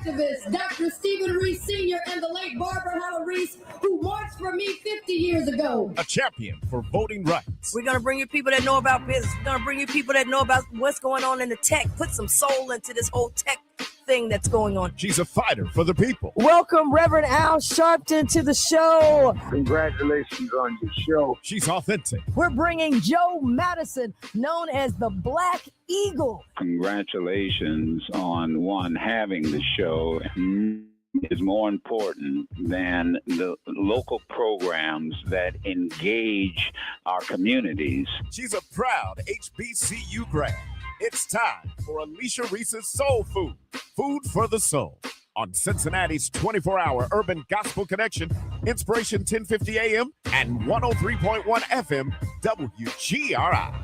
activist, Dr. Stephen Reece Sr. and the late Barbara Reece, who marched for me 50 years ago. A champion for voting rights. We're going to bring you people that know about business. We're going to bring you people that know about what's going on in the tech. Put some soul into this whole tech thing that's going on. She's a fighter for the people. Welcome, Reverend Al Sharpton, to the show. Congratulations on your show. She's authentic. We're bringing Joe Madison, known as the Black Eagle. Congratulations on having the show is more important than the local programs that engage our communities. She's a proud HBCU grad. It's time for Alicia Reece's Soul Food, Food for the Soul, on Cincinnati's 24-hour urban gospel connection, Inspiration 1050 AM and 103.1 FM, WGRI.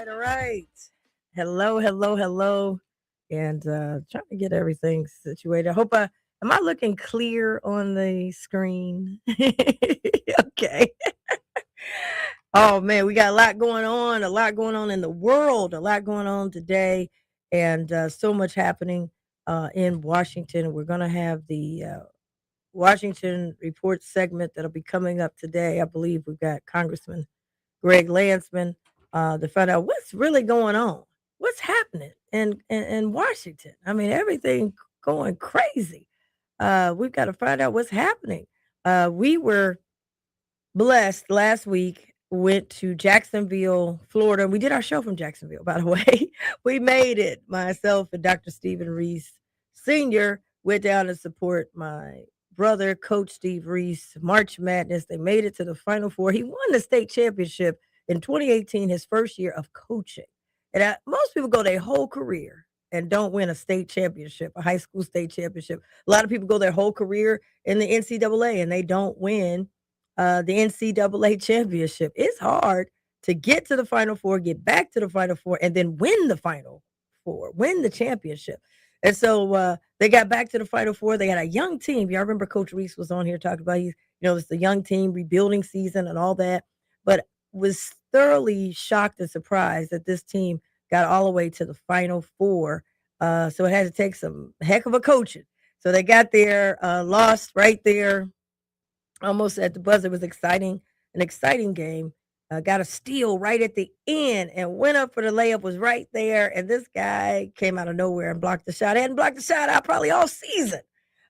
All right. Hello. And trying to get everything situated. Am I looking clear on the screen? Okay. Oh man, we got a lot going on in the world, a lot going on today, and so much happening in Washington. We're going to have the Washington Report segment that'll be coming up today. I believe we've got Congressman Greg Landsman to find out what's really going on, what's happening in Washington. I mean, everything going crazy. We've got to find out what's happening. We were blessed last week. Went to Jacksonville, Florida. We did our show from Jacksonville, by the way. We made it. Myself and Dr. Stephen Reece Sr. went down to support my brother, Coach Steve Reece, March Madness. They made it to the Final Four. He won the state championship in 2018, his first year of coaching. And most people go their whole career and don't win a state championship, a high school state championship. A lot of people go their whole career in the NCAA and they don't win the NCAA championship. It's hard to get to the Final Four, get back to the Final Four, and then win the Final Four, win the championship. And so they got back to the Final Four. They had a young team. Y'all remember Coach Reece was on here talking about, it's the young team, rebuilding season and all that, but was thoroughly shocked and surprised that this team got all the way to the Final Four. So it had to take some heck of a coaching. So they got there, lost right there, almost at the buzzer. It was an exciting game. Got a steal right at the end and went up for the layup, was right there. And this guy came out of nowhere and blocked the shot. Hadn't blocked the shot out probably all season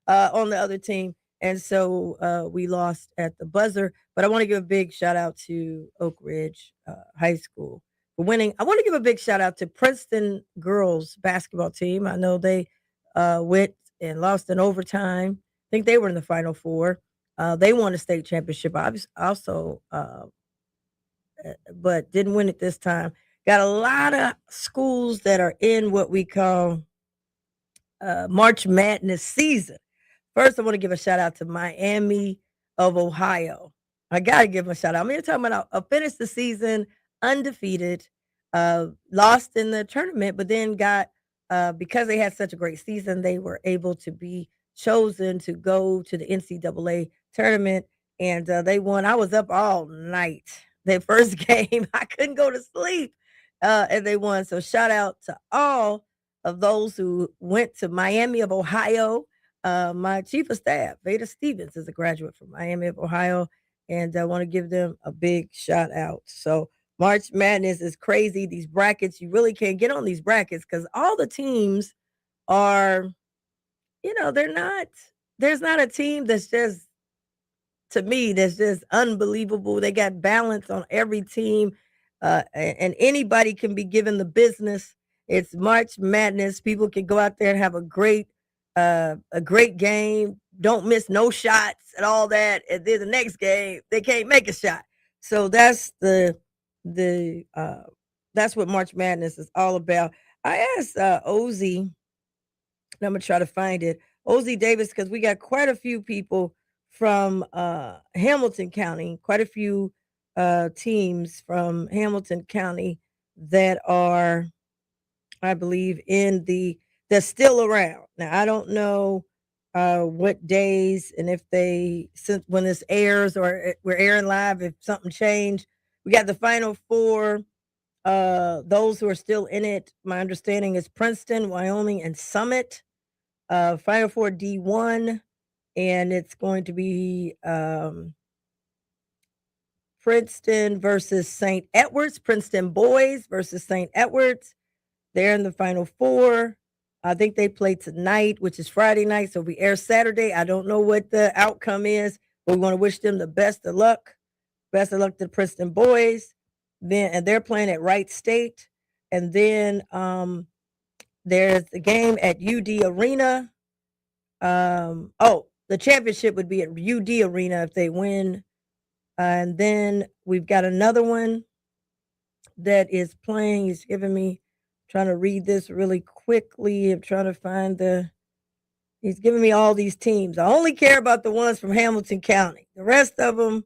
on the other team. And so we lost at the buzzer. But I want to give a big shout out to Oak Ridge High School for winning. I want to give a big shout out to Princeton girls basketball team. I know they went and lost in overtime. I think they were in the Final Four. They won a state championship also, but didn't win it this time. Got a lot of schools that are in what we call March Madness season. First, I want to give a shout out to Miami of Ohio. I got to give them a shout out. I'm here talking about finished the season undefeated, lost in the tournament, but then got, because they had such a great season, they were able to be chosen to go to the NCAA tournament, and they won. I was up all night. Their first game, I couldn't go to sleep, and they won. So shout out to all of those who went to Miami of Ohio. My chief of staff, Veda Stevens, is a graduate from Miami of Ohio, and I want to give them a big shout out. So March Madness is crazy. These brackets, you really can't get on these brackets because all the teams are, there's not a team that's just, to me, that's just unbelievable. They got balance on every team, and anybody can be given the business. It's March Madness. People can go out there and have a great game. Don't miss no shots and all that. And then the next game, they can't make a shot. So that's that's what March Madness is all about. I asked Ozzy, and I'm gonna try to find it, Ozzy Davis, because we got quite a few people from Hamilton County, quite a few teams from Hamilton County that are, I believe, they're still around. Now, I don't know what days and if since when this airs or we're airing live, if something changed. We got the Final Four Those who are still in it, my understanding is Princeton, Wyoming, and Summit. Final Four D1, and it's going to be Princeton versus St. Edwards, Princeton boys versus St. Edwards. They're in the Final Four. I think they play tonight, which is Friday night, so we air Saturday. I don't know what the outcome is, but we want to wish them the best of luck. Best of luck to the Princeton boys. And they're playing at Wright State. And then there's the game at UD Arena. The championship would be at UD Arena if they win. And then we've got another one that is playing. He's giving me, trying to read this really quickly. I'm trying to find he's giving me all these teams. I only care about the ones from Hamilton County. The rest of them,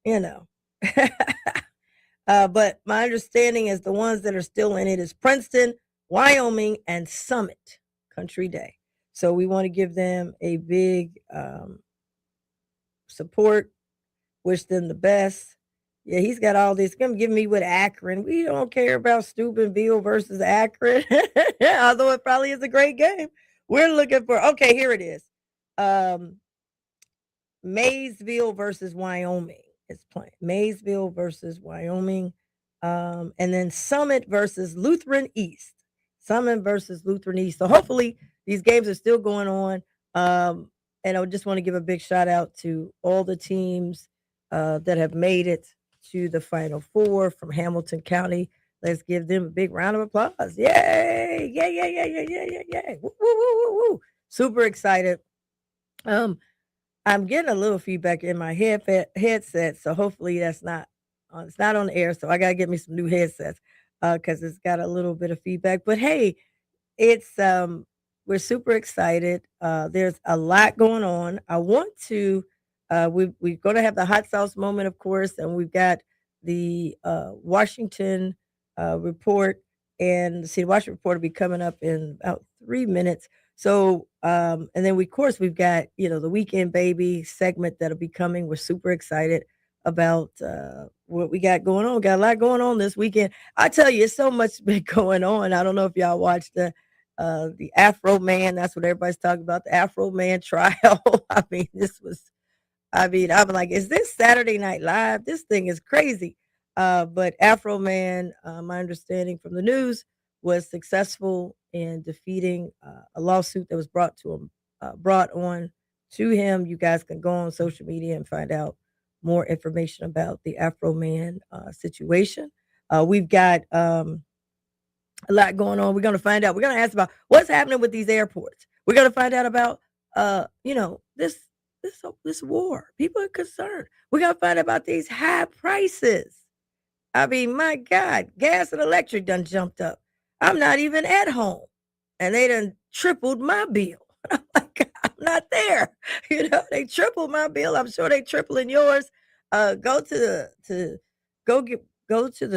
you know. But my understanding is the ones that are still in it is Princeton, Wyoming, and Summit Country Day. So we want to give them a big support. Wish them the best. Yeah, he's got all this. Gonna give me with Akron. We don't care about Steubenville versus Akron, although it probably is a great game. We're looking for. Okay, here it is. Maysville versus Wyoming is playing. Maysville versus Wyoming, and then Summit versus Lutheran East. Summit versus Lutheran East. So hopefully these games are still going on. And I just want to give a big shout out to all the teams that have made it to the Final Four from Hamilton County. Let's give them a big round of applause. Yay! Yay! Woo, woo, woo, woo, woo. Super excited. I'm getting a little feedback in my headset, so hopefully that's not it's not on the air. So I gotta get me some new headsets because it's got a little bit of feedback. But hey, it's we're super excited. There's a lot going on. I want to we're going to have the hot sauce moment, of course, and we've got the Washington report, and the Washington report will be coming up in about 3 minutes. So, and then of course we've got the Weekend Baby segment that'll be coming. We're super excited about what we got going on. Got a lot going on this weekend. I tell you, it's so much been going on. I don't know if y'all watched the Afro Man. That's what everybody's talking about. The Afro Man trial. I mean, I'm like, is this Saturday Night Live? This thing is crazy. But Afro Man, my understanding from the news, was successful in defeating a lawsuit that was brought on to him. You guys can go on social media and find out more information about the Afro Man situation. We've got a lot going on. We're going to find out. We're going to ask about what's happening with these airports. We're going to find out about this war. People are concerned. We're going to find out about these high prices. I mean, my God, gas and electric done jumped up. I'm not even at home, and they done tripled my bill. I'm like, I'm not there. They tripled my bill. I'm sure they tripling yours. Go to the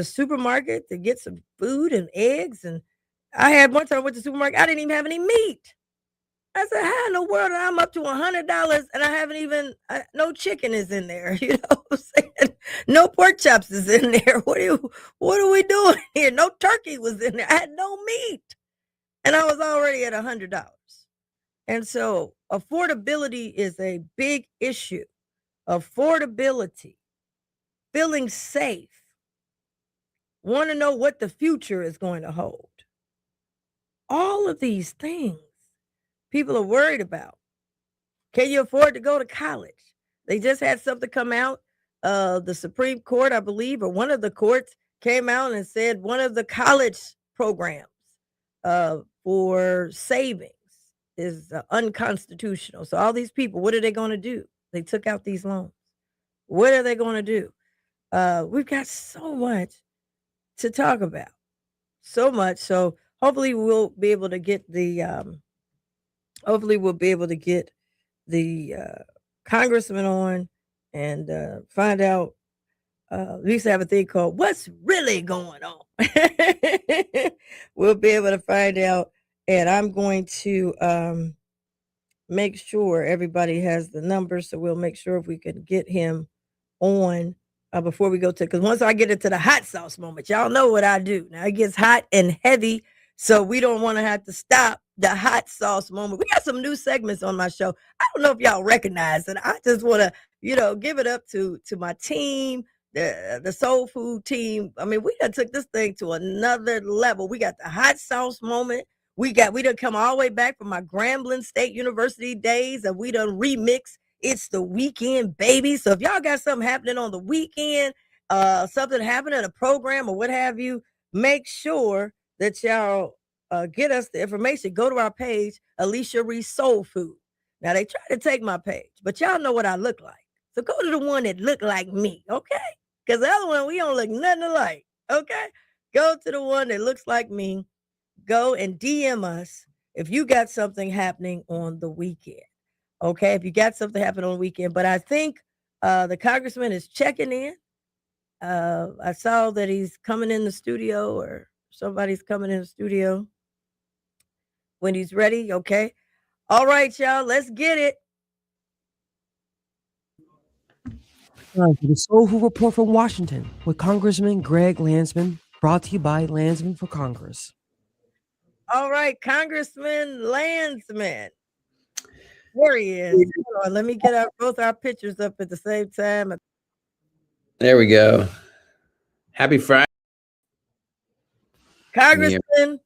supermarket to get some food and eggs. And I had one time I went to the supermarket. I didn't even have any meat. I said, how in the world I'm up to $100 and I haven't even, no chicken is in there. You know what I'm saying? No pork chops is in there. What are we doing here? No turkey was in there. I had no meat. And I was already at $100. And so affordability is a big issue. Affordability, feeling safe, want to know what the future is going to hold. All of these things people are worried about. Can you afford to go to college? They just had something come out. The Supreme Court, I believe, or one of the courts came out and said one of the college programs for savings is unconstitutional. So all these people, what are they going to do? They took out these loans. What are they going to do? We've got so much to talk about. So much. So hopefully we'll be able to get the congressman on and find out. We used to have a thing called "What's Really Going On." We'll be able to find out, and I'm going to make sure everybody has the number. So we'll make sure if we can get him on before we go to, because once I get into the hot sauce moment, y'all know what I do. Now it gets hot and heavy, so we don't want to have to stop the hot sauce moment. We got some new segments on my show. I don't know if y'all recognize it. I just want to, give it up to my team, the soul food team. I mean, we done took this thing to another level. We got the hot sauce moment. We done come all the way back from my Grambling State University days, and we done remix It's the Weekend, baby. So if y'all got something happening on the weekend, something happening at a program or what have you, make sure that y'all get us the information. Go to our page, Alicia Reece Soul Food. Now they try to take my page, but y'all know what I look like. So go to the one that look like me, okay? Because the other one, we don't look nothing alike, okay? Go to the one that looks like me. Go and DM us if you got something happening on the weekend. Okay, if you got something happening on the weekend. But I think the congressman is checking in. I saw that he's coming in the studio, or somebody's coming in the studio when he's ready. Okay. All right, y'all, let's get it. Time for the Soul Food Report from Washington with Congressman Greg Landsman, brought to you by Landsman for Congress. All right, Congressman Landsman. There he is. Hold on, let me get both our pictures up at the same time. There we go. Happy Friday. Congressman,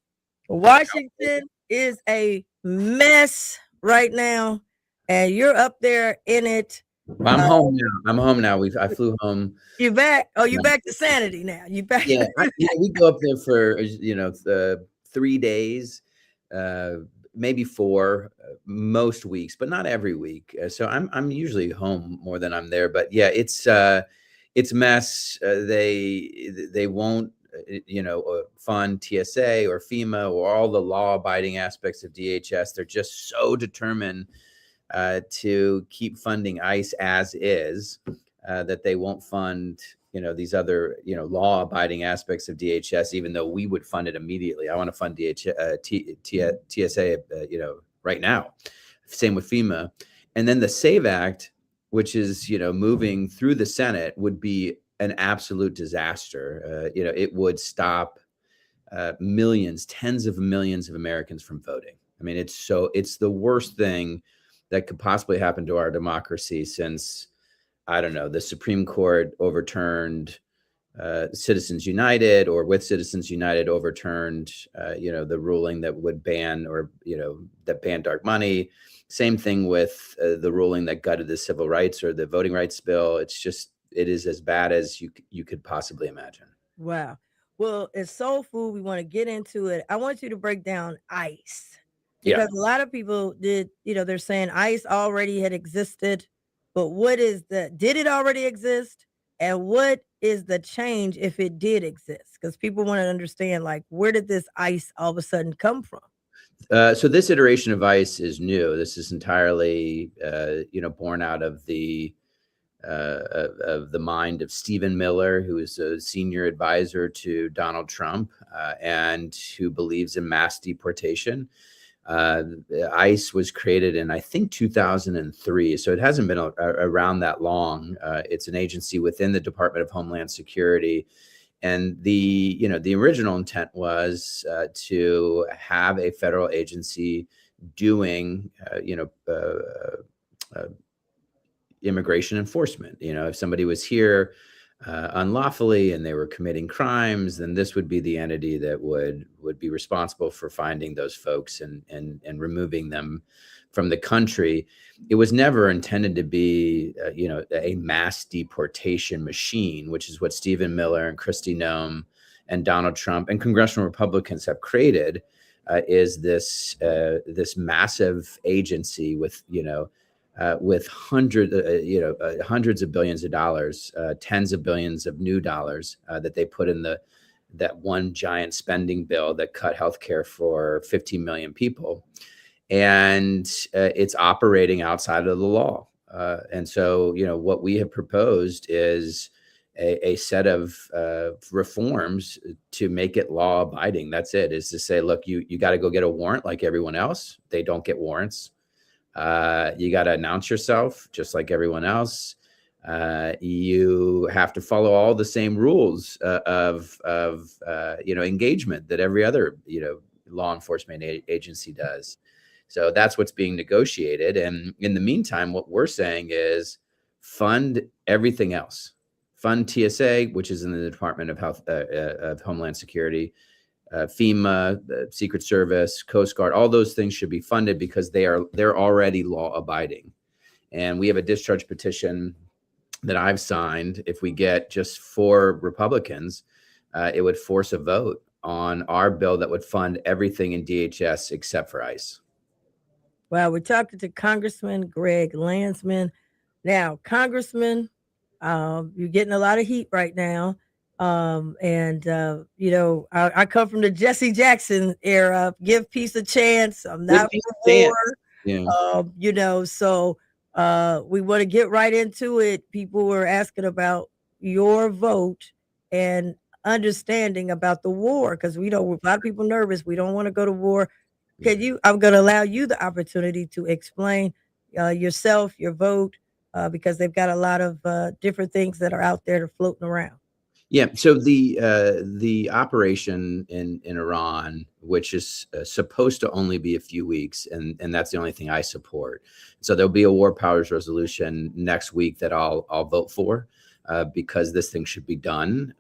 Washington is a mess right now, and you're up there in it. Well, I'm home now. I'm home now. I flew home. You back? Oh, you back to sanity now. You back? Yeah, we go up there for 3 days, maybe 4, most weeks, but not every week. So I'm usually home more than I'm there. But yeah, it's a mess. They won't fund TSA or FEMA or all the law-abiding aspects of DHS. They're just so determined to keep funding ICE as is, that they won't fund, these other, law-abiding aspects of DHS, even though we would fund it immediately. I want to fund TSA, right now. Same with FEMA. And then the SAVE Act, which is, moving through the Senate, would be an absolute disaster. It would stop millions, tens of millions of Americans from voting. I mean, it's the worst thing that could possibly happen to our democracy since, I don't know, the Supreme Court overturned Citizens United, or with Citizens United overturned, the ruling that would ban, or, that banned dark money. Same thing with the ruling that gutted the civil rights or the voting rights bill. It is as bad as you could possibly imagine. Wow. Well, it's soul food. We want to get into it. I want you to break down ICE. Because a lot of people they're saying ICE already had existed, but did it already exist? And what is the change if it did exist? Because people want to understand, like, where did this ICE all of a sudden come from? So this iteration of ICE is new. This is entirely, born out of the mind of Stephen Miller, who is a senior advisor to Donald Trump, and who believes in mass deportation. ICE was created in, I think, 2003, so it hasn't been around that long. It's an agency within the Department of Homeland Security, and the original intent was to have a federal agency doing immigration enforcement. If somebody was here unlawfully and they were committing crimes, then this would be the entity that would be responsible for finding those folks and removing them from the country. It was never intended to be a mass deportation machine, which is what Stephen Miller and Kristi Noem and Donald Trump and congressional Republicans have created, is this massive agency with hundreds of billions of dollars, tens of billions of new dollars that they put in that one giant spending bill that cut healthcare for 15 million people. And it's operating outside of the law. And so, what we have proposed is a set of reforms to make it law abiding. That's it, is to say, look, you got to go get a warrant like everyone else. They don't get warrants. You got to announce yourself just like everyone else. you have to follow all the same rules of engagement that every other law enforcement agency does. So that's what's being negotiated. And in the meantime, what we're saying is fund everything else. Fund TSA, which is in the Department of Homeland Security, FEMA, the Secret Service, Coast Guard. All those things should be funded because they're already law abiding. And we have a discharge petition that I've signed. If we get just 4 Republicans, it would force a vote on our bill that would fund everything in DHS except for ICE. Well, we're talking to Congressman Greg Landsman. Now, Congressman, you're getting a lot of heat right now. I come from the Jesse Jackson era. Give peace a chance. I'm not for war. Yeah. So we want to get right into it. People were asking about your vote and understanding about the war, because we know a lot of people nervous. We don't want to go to war. I'm going to allow you the opportunity to explain yourself, your vote, because they've got a lot of different things that are out there to floating around. Yeah. So the operation in Iran, which is supposed to only be a few weeks, and that's the only thing I support. So there'll be a war powers resolution next week that I'll vote for, because this thing should be done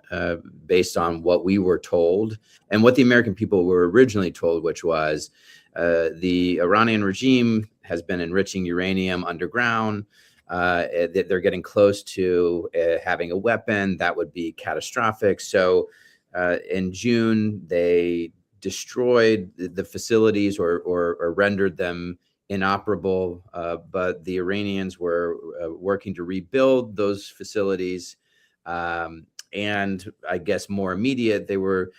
based on what we were told and what the American people were originally told, which was the Iranian regime has been enriching uranium underground. That they're getting close to having a weapon that would be catastrophic. So in June, they destroyed the facilities or rendered them inoperable. But the Iranians were working to rebuild those facilities. And I guess more immediate, they were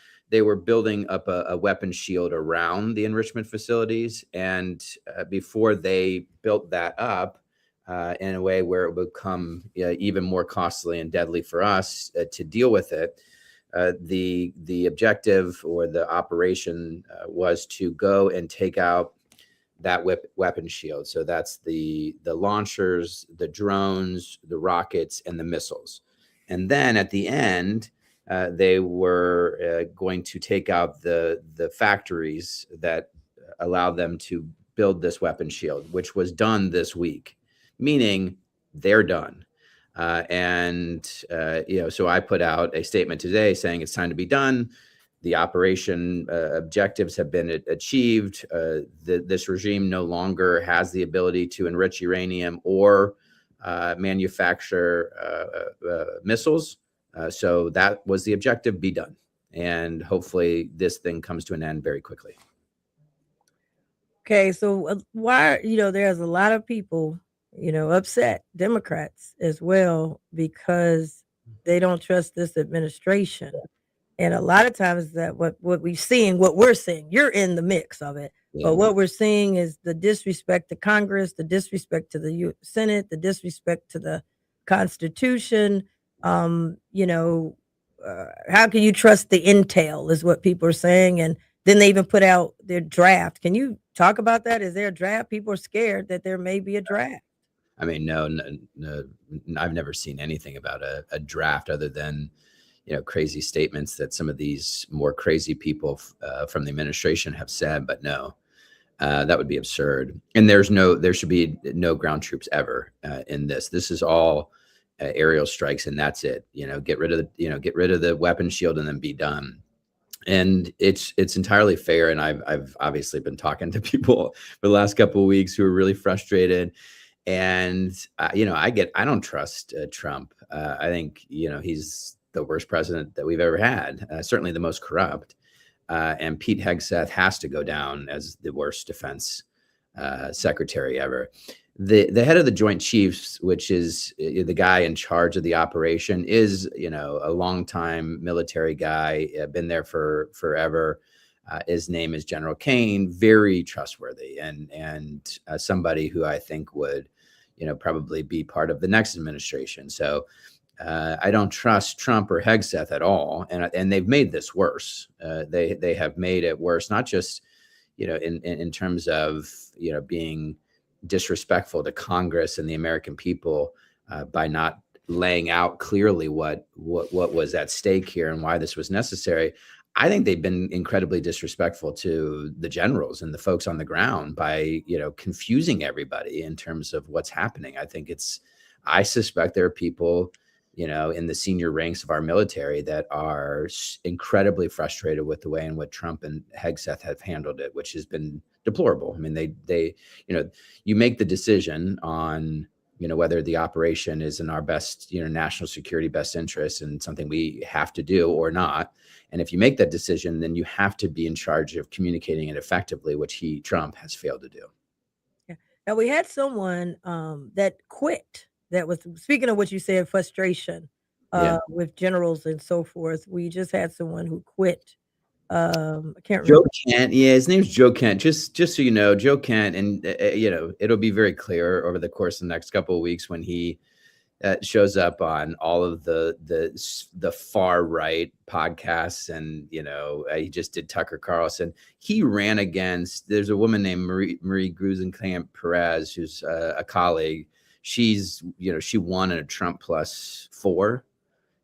building up a weapon shield around the enrichment facilities. And before they built that up, in a way where it would become even more costly and deadly for us to deal with it. The objective or the operation was to go and take out that weapon shield. So that's the launchers, the drones, the rockets, and the missiles. And then at the end, they were going to take out the factories that allowed them to build this weapon shield, which was done this week. Meaning they're done. So I put out a statement today saying it's time to be done. The operation objectives have been achieved. This regime no longer has the ability to enrich uranium or manufacture missiles. So that was the objective, be done. And hopefully this thing comes to an end very quickly. Okay, so why, there's a lot of people upset, Democrats as well, because they don't trust this administration. And a lot of times that what we're seeing, you're in the mix of it. Yeah. But what we're seeing is the disrespect to Congress, the disrespect to the Senate, the disrespect to the Constitution. How can you trust the intel is what people are saying. And then they even put out their draft. Can you talk about that? Is there a draft? People are scared that there may be a draft. I mean, no, I've never seen anything about a draft other than, crazy statements that some of these more crazy people from the administration have said. But no, that would be absurd. And there should be no ground troops ever in this. This is all aerial strikes, and that's it. Get rid of the weapon shield and then be done. And it's entirely fair. And I've obviously been talking to people for the last couple of weeks who are really frustrated. And, I don't trust Trump. I think, he's the worst president that we've ever had, certainly the most corrupt. And Pete Hegseth has to go down as the worst defense secretary ever. The head of the Joint Chiefs, which is the guy in charge of the operation, is, a longtime military guy, been there for forever. His name is General Kane, very trustworthy and somebody who I think would, probably be part of the next administration. So I don't trust Trump or Hegseth at all. And they've made this worse. They have made it worse, not just, in terms of, being disrespectful to Congress and the American people by not laying out clearly what was at stake here and why this was necessary. I think they've been incredibly disrespectful to the generals and the folks on the ground by, confusing everybody in terms of what's happening. I suspect there are people, in the senior ranks of our military that are incredibly frustrated with the way in which Trump and Hegseth have handled it, which has been deplorable. I mean, they you make the decision on, whether the operation is in our best, national security best interest and something we have to do or not. And if you make that decision, then you have to be in charge of communicating it effectively, which Trump has failed to do. Yeah. Now we had someone that quit. That was, speaking of what you said, frustration with generals and so forth. We just had someone who quit. I can't Joe remember. Kent. Yeah, his name's Joe Kent. Just so you know, Joe Kent, and it'll be very clear over the course of the next couple of weeks when he shows up on all of the far right podcasts, and he just did Tucker Carlson. He ran against. There's a woman named Marie Grusenkamp Perez, who's a colleague. She's she won in a Trump +4.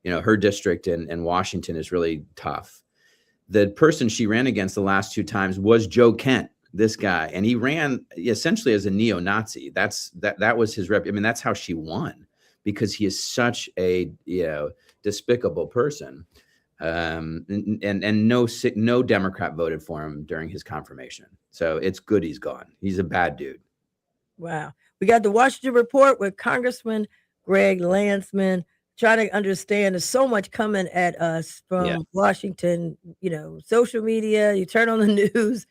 Her district in Washington is really tough. The person she ran against the last 2 times was Joe Kent, this guy, and he ran essentially as a neo-Nazi. That was his rep. I mean, that's how she won, because he is such a despicable person, and no Democrat voted for him during his confirmation. So it's good he's gone. He's a bad dude. Wow. We got the Washington Report with Congressman Greg Landsman. Trying to understand, there's so much coming at us from Washington, social media. You turn on the news,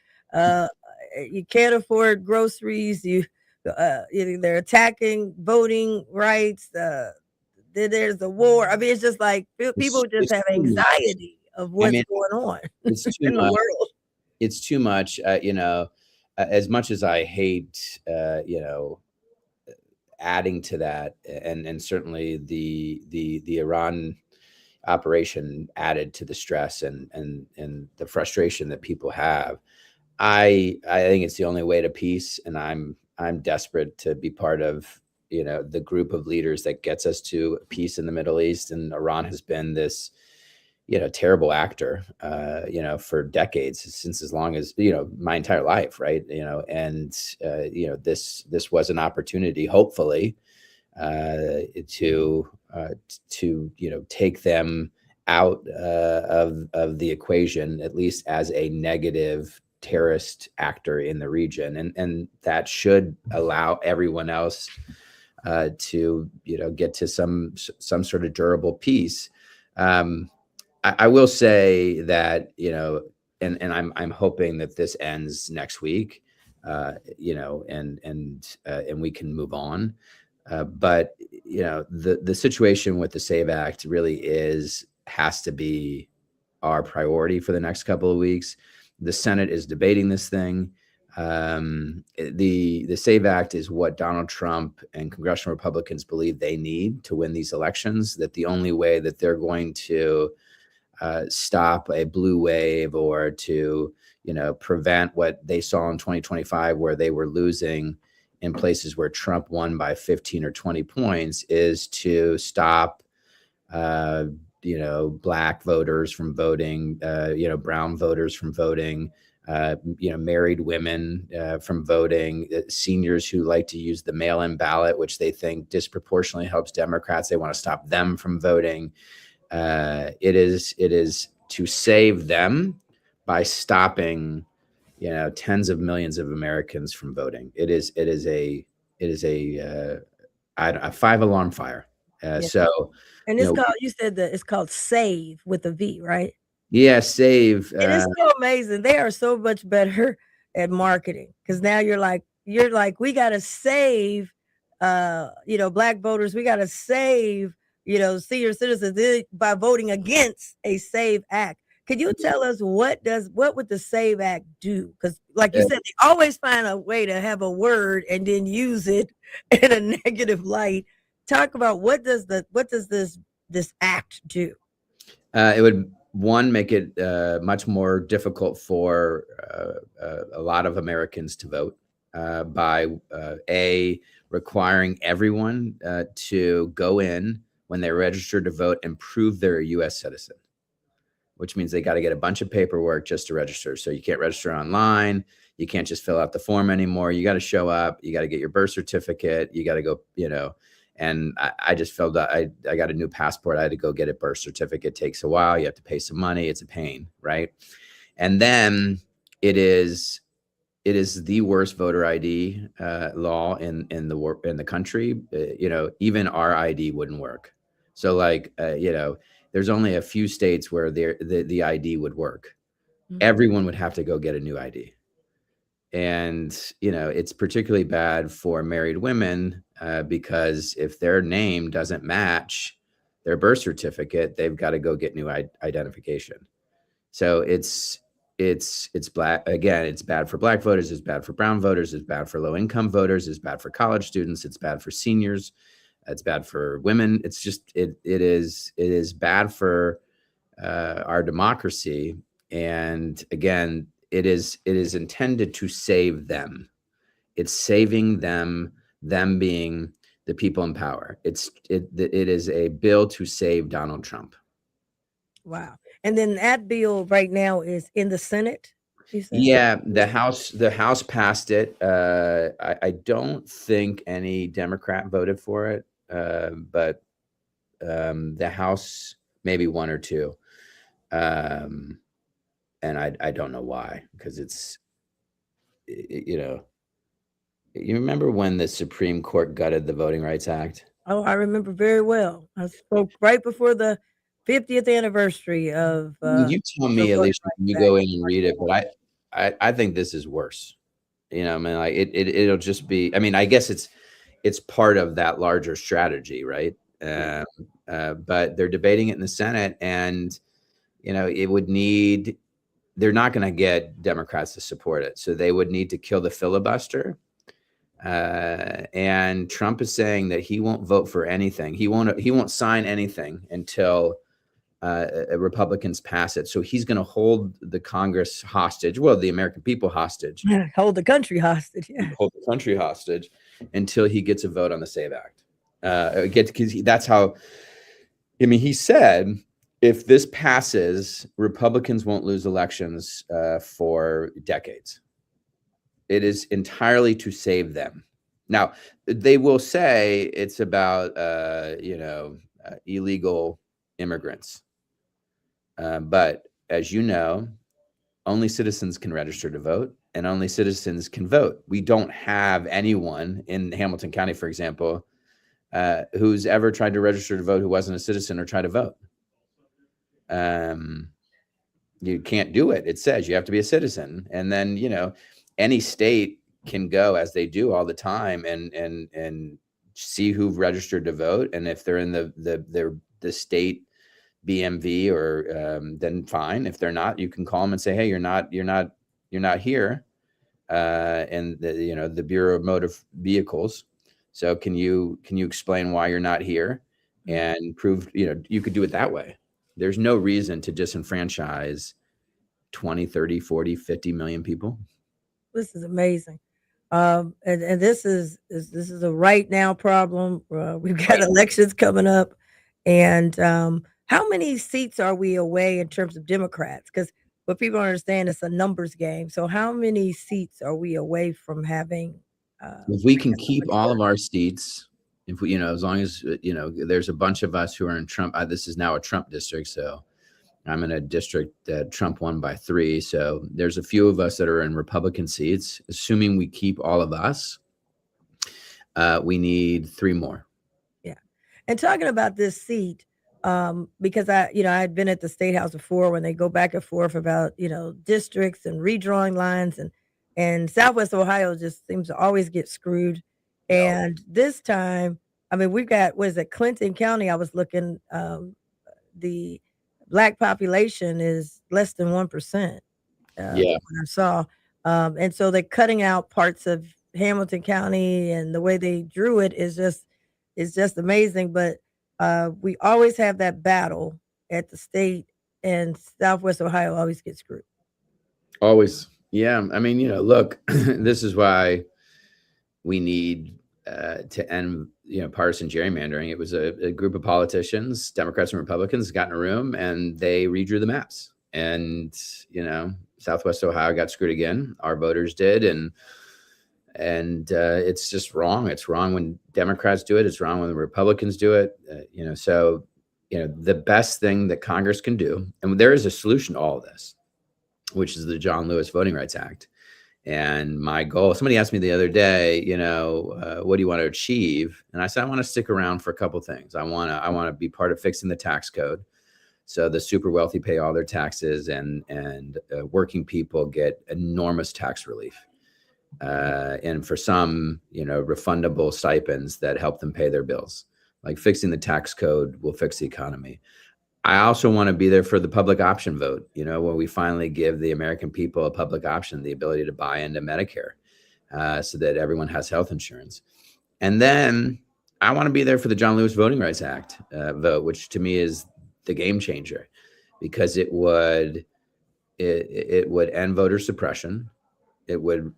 you can't afford groceries. They're attacking voting rights. Then there's the war. I mean, it's just like people just have anxiety of what's going on in the world. It's too much. As much as I hate, adding to that, and certainly the Iran operation added to the stress and the frustration that people have. I think it's the only way to peace, and I'm desperate to be part of the group of leaders that gets us to peace in the Middle East. And Iran has been this terrible actor for decades, since as long as my entire life, right? This was an opportunity, hopefully, to take them out of the equation, at least as a negative terrorist actor in the region, and that should allow everyone else to get to some sort of durable peace. I will say that, and I'm hoping that this ends next week, and we can move on. But the situation with the SAVE Act really has to be our priority for the next couple of weeks. The Senate is debating this thing. The SAVE Act is what Donald Trump and congressional Republicans believe they need to win these elections. That the only way that they're going to stop a blue wave, or to prevent what they saw in 2025, where they were losing in places where Trump won by 15 or 20 points, is to stop black voters from voting, brown voters from voting, married women from voting, seniors who like to use the mail-in ballot, which they think disproportionately helps Democrats. They want to stop them from voting. It is to save them by stopping, tens of millions of Americans from voting. It is a 5-alarm fire. So, and it's called. You said that it's called SAVE with a V, right? Yeah, SAVE. And it's so amazing. They are so much better at marketing, because now you're like, we got to save, black voters. We got to save, senior citizens by voting against a SAVE Act. Could you tell us what would the SAVE Act do? Because, like you said, they always find a way to have a word and then use it in a negative light. Talk about what does this act do? It would, one, make it much more difficult for a lot of Americans to vote by requiring everyone to go in when they register to vote and prove they're a U.S. citizen, which means they got to get a bunch of paperwork just to register. So you can't register online. You can't just fill out the form anymore. You got to show up. You got to get your birth certificate. You got to go, and I just filled out, I got a new passport. I had to go get a birth certificate. It takes a while. You have to pay some money. It's a pain, right? And then it is the worst voter ID law in the country. Even our ID wouldn't work. So there's only a few states where the ID would work. Mm-hmm. Everyone would have to go get a new ID. And, it's particularly bad for married women because if their name doesn't match their birth certificate, they've got to go get new identification. So it's black. Again, it's bad for Black voters. It's bad for brown voters. It's bad for low income voters. It's bad for college students. It's bad for seniors. It's bad for women. It's just, it is bad for our democracy. And again, it is intended to save them. It's saving them being the people in power. It is a bill to save Donald Trump. Wow. And then that bill right now is in the Senate. Yeah, the House passed it. I don't think any Democrat voted for it, but the House, maybe one or two. And I don't know why, because it's, you remember when the Supreme Court gutted the Voting Rights Act? Oh, I remember very well. I spoke right before the 50th anniversary of. You tell me, Alicia, when you go in and read it, but I think this is worse. It'll just be. I mean, I guess it's part of that larger strategy, right? But they're debating it in the Senate, and it would need. They're not going to get Democrats to support it. So they would need to kill the filibuster. And Trump is saying that he won't vote for anything. He won't sign anything until Republicans pass it. So he's going to hold the Congress hostage. Well, the American people hostage. Hold the country hostage. Yeah. Hold the country hostage until he gets a vote on the SAVE Act. Because that's how, he said, if this passes, Republicans won't lose elections for decades. It is entirely to save them. Now, they will say it's about, illegal immigrants. But as you know, only citizens can register to vote, and only citizens can vote. We don't have anyone in Hamilton County, for example, who's ever tried to register to vote who wasn't a citizen or tried to vote. You can't do it. It says you have to be a citizen. And then, any state can go, as they do all the time, and see who've registered to vote. And if they're in the state BMV, or then fine. If they're not, you can call them and say, hey, you're not here. And the Bureau of Motor Vehicles. So can you explain why you're not here, and prove, you could do it that way. There's no reason to disenfranchise 20, 30, 40, 50 million people. This is amazing. And this is a right now problem. We've got elections coming up. And how many seats are we away in terms of Democrats? Because what people don't understand, it's a numbers game. So how many seats are we away from having? If we can keep all of our seats, if we, as long as, there's a bunch of us who are in Trump, this is now a Trump district. So I'm in a district that Trump won by 3. So there's a few of us that are in Republican seats. Assuming we keep all of us, we need 3 more. Yeah. And talking about this seat, because I had been at the State House before when they go back and forth about, districts and redrawing lines, and Southwest Ohio just seems to always get screwed. And this time, we've got, Clinton County? I was looking, the Black population is less than 1%. When I saw. And so they're cutting out parts of Hamilton County, and the way they drew it is just amazing. But we always have that battle at the state, and Southwest Ohio always gets screwed. Always. Yeah. Look, this is why we need to end, partisan gerrymandering. It was a group of politicians, Democrats and Republicans, got in a room and they redrew the maps. And Southwest Ohio got screwed again. Our voters did, and it's just wrong. It's wrong when Democrats do it. It's wrong when the Republicans do it. So the best thing that Congress can do, and there is a solution to all of this, which is the John Lewis Voting Rights Act. And my goal, somebody asked me the other day, what do you want to achieve? And I said, I want to stick around for a couple of things. I want to be part of fixing the tax code, so the super wealthy pay all their taxes, and working people get enormous tax relief. And for some, refundable stipends that help them pay their bills. Like fixing the tax code will fix the economy. I also want to be there for the public option vote, where we finally give the American people a public option, the ability to buy into Medicare, so that everyone has health insurance. And then I want to be there for the John Lewis Voting Rights Act vote, which to me is the game changer, because it would end voter suppression. It would,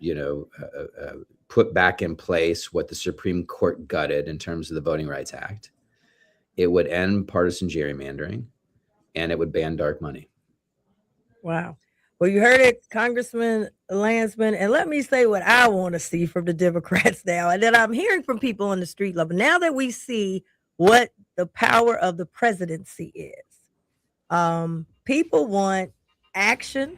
put back in place what the Supreme Court gutted in terms of the Voting Rights Act. It would end partisan gerrymandering, and it would ban dark money. Wow. Well, you heard it, Congressman Landsman. And let me say what I want to see from the Democrats now, and that I'm hearing from people on the street level. Now that we see what the power of the presidency is, people want action.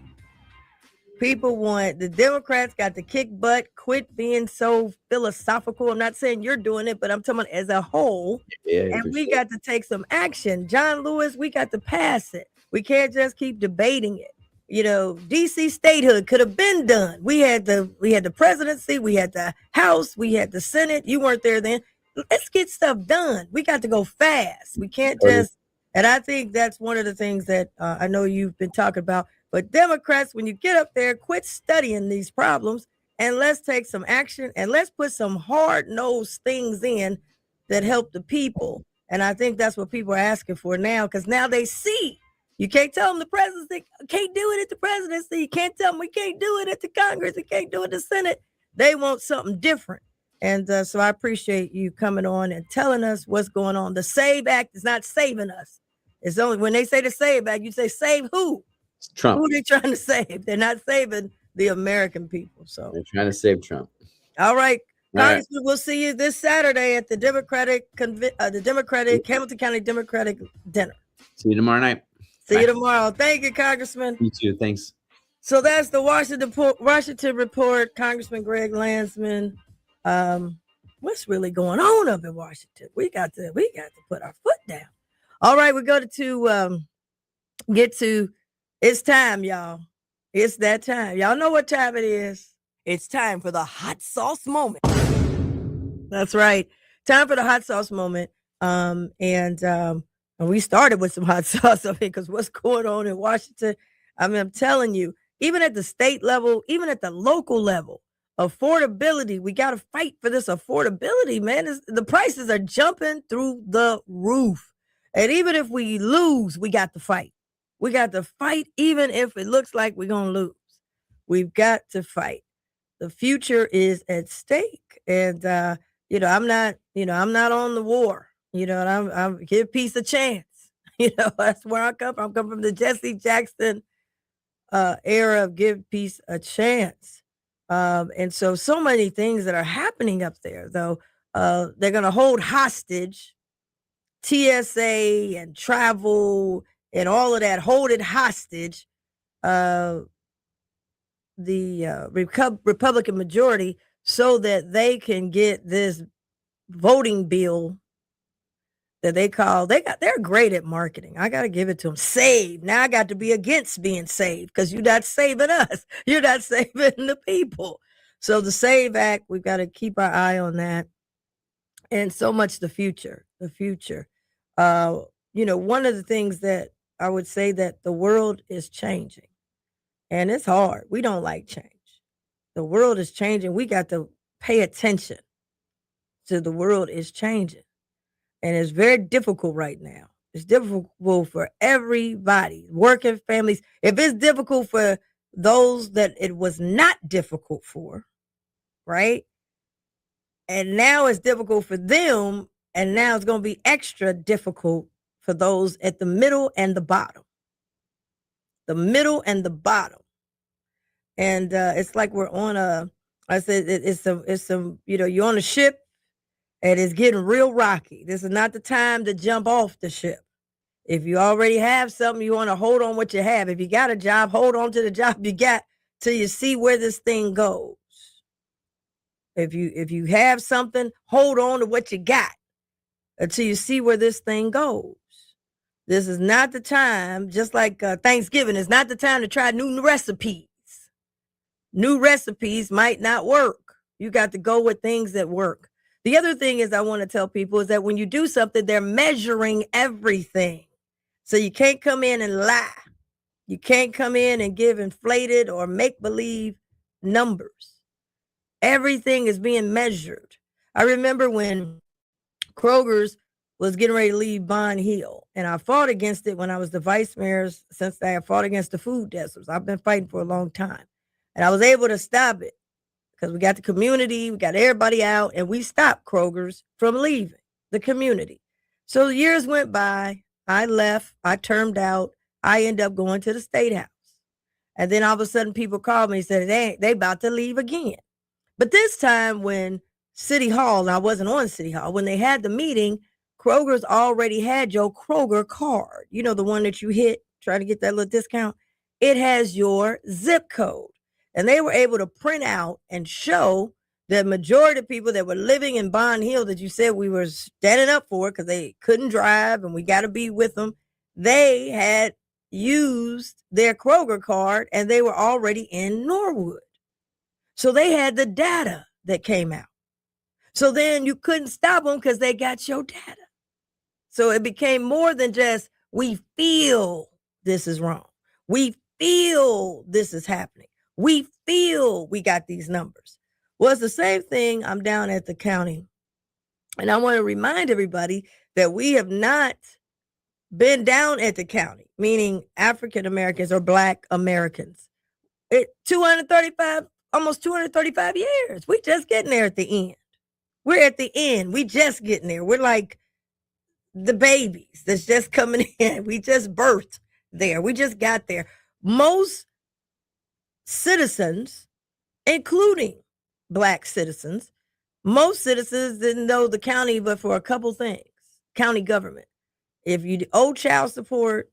People want, the Democrats got to kick butt, quit being so philosophical. I'm not saying you're doing it, but I'm talking about as a whole. And we got to take some action. John Lewis, we got to pass it. We can't just keep debating it. DC statehood could have been done. We had the presidency, we had the House, we had the Senate. You weren't there then. Let's get stuff done. We got to go fast. We can't just, and I think that's one of the things that I know you've been talking about. But Democrats, when you get up there, quit studying these problems and let's take some action and let's put some hard-nosed things in that help the people. And I think that's what people are asking for now, because now they see. You can't tell them the presidency can't do it at the presidency. You can't tell them we can't do it at the Congress. We can't do it at the Senate. They want something different. And so I appreciate you coming on and telling us what's going on. The SAVE Act is not saving us. It's only when they say the SAVE Act, you say save who? Trump. Who are they trying to save? They're not saving the American people. So they're trying to save Trump. All right. Congressman, we'll see you this Saturday at the Hamilton County Democratic dinner. See you tomorrow night. See you tomorrow. Thank you, Congressman. You too. Thanks. So that's the Washington Report. Congressman Greg Landsman. What's really going on up in Washington? We got to put our foot down. All right, we go to get to. It's time, y'all. It's that time. Y'all know what time it is. It's time for the hot sauce moment. That's right. Time for the hot sauce moment. And we started with some hot sauce, because what's going on in Washington? I mean, I'm telling you, even at the state level, even at the local level, affordability, we got to fight for this affordability, man. The prices are jumping through the roof. And even if we lose, we got to fight. We got to fight, even if it looks like we're going to lose. We've got to fight. The future is at stake. And, I'm not on the war, and I'm give peace a chance. That's where I come from. I come from the Jesse Jackson era of give peace a chance. And so many things that are happening up there, though. They're going to hold hostage TSA and travel and all of that, hold it hostage. The Republican majority, so that they can get this voting bill that they're great at marketing. I got to give it to them. Save. Now I got to be against being saved, because you're not saving us. You're not saving the people. So the SAVE Act, we've got to keep our eye on that. And so much the future. One of the things that I would say that the world is changing, and it's hard. We don't like change. The world is changing. We got to pay attention to the world is changing. And it's very difficult right now. It's difficult for everybody, working families. If it's difficult for those that it was not difficult for, right? And now it's difficult for them. And now it's going to be extra difficult for those at the middle and the bottom. The middle and the bottom. And it's like we're on I said, it's some, you're on a ship and it's getting real rocky. This is not the time to jump off the ship. If you already have something, you want to hold on what you have. If you got a job, hold on to the job you got till you see where this thing goes. If you have something, hold on to what you got until you see where this thing goes. This is not the time, just like Thanksgiving, it's not the time to try new recipes. New recipes might not work. You got to go with things that work. The other thing is I want to tell people is that when you do something, they're measuring everything. So you can't come in and lie. You can't come in and give inflated or make-believe numbers. Everything is being measured. I remember when Kroger's was getting ready to leave Bond Hill, and I fought against it when I was the vice mayor, since I fought against the food deserts. I've been fighting for a long time. And I was able to stop it because we got the community, we got everybody out, and we stopped Kroger's from leaving the community. So years went by. I left. I termed out. I ended up going to the State House. And then all of a sudden people called me and said, they about to leave again. But this time when City Hall, and I wasn't on City Hall, when they had the meeting, Kroger's already had your Kroger card. You know, the one that you hit, try to get that little discount. It has your zip code. And they were able to print out and show the majority of people that were living in Bond Hill that you said we were standing up for because they couldn't drive and we got to be with them. They had used their Kroger card and they were already in Norwood. So they had the data that came out. So then you couldn't stop them because they got your data. So it became more than just, we feel this is wrong. We feel this is happening. We feel we got these numbers. Well, it's the same thing. I'm down at the county. And I want to remind everybody that we have not been down at the county, meaning African Americans or Black Americans. 235, almost 235 years. We just getting there at the end. We're at the end. We just getting there. We're like the babies that's just coming in. We just birthed there. We just got there. Most citizens, including Black citizens, most citizens didn't know the county but for a couple things. County government. If you owe child support,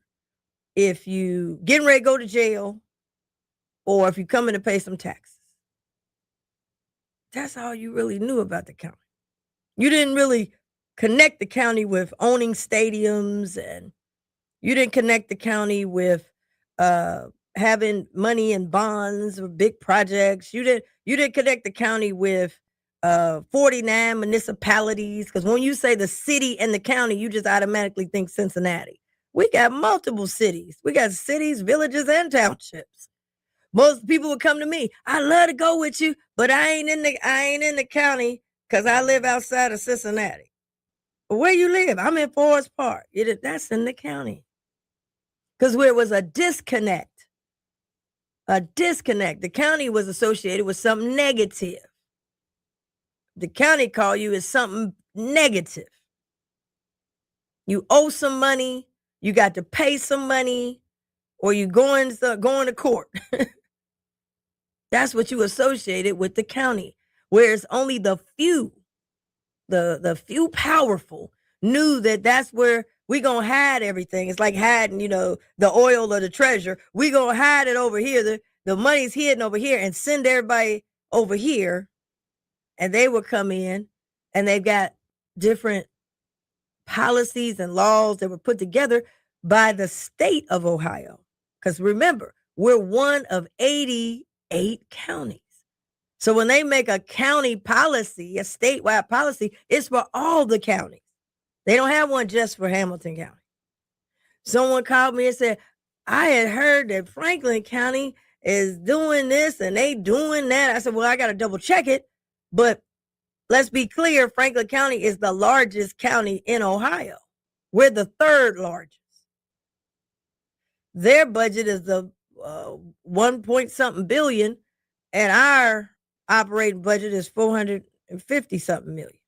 if you getting ready to go to jail, or if you come in to pay some taxes. That's all you really knew about the county. You didn't really connect the county with owning stadiums, and you didn't connect the county with having money in bonds or big projects. You didn't connect the county with 49 municipalities, because when you say the city and the county, you just automatically think Cincinnati. We got multiple cities. We got cities, villages, and townships. Most people would come to me. I love to go with you, but I ain't in the county because I live outside of Cincinnati. Where you live? I'm in Forest Park. That's in the county. Because where it was a disconnect. The county was associated with something negative. The county call you is something negative. You owe some money, you got to pay some money, or you going to court. That's what you associated with the county. Whereas only the few, the few powerful knew that that's where we gonna hide everything. It's like hiding, the oil or the treasure. We gonna hide it over here. The money's hidden over here, and send everybody over here. And they will come in, and they've got different policies and laws that were put together by the state of Ohio. Because remember, we're one of 88 counties. So when they make a county policy, a statewide policy, it's for all the counties. They don't have one just for Hamilton County. Someone called me and said, I had heard that Franklin County is doing this and they doing that. I said, well, I got to double check it. But let's be clear, Franklin County is the largest county in Ohio. We're the third largest. Their budget is the 1 point something billion, and our operating budget is $400 450 something million.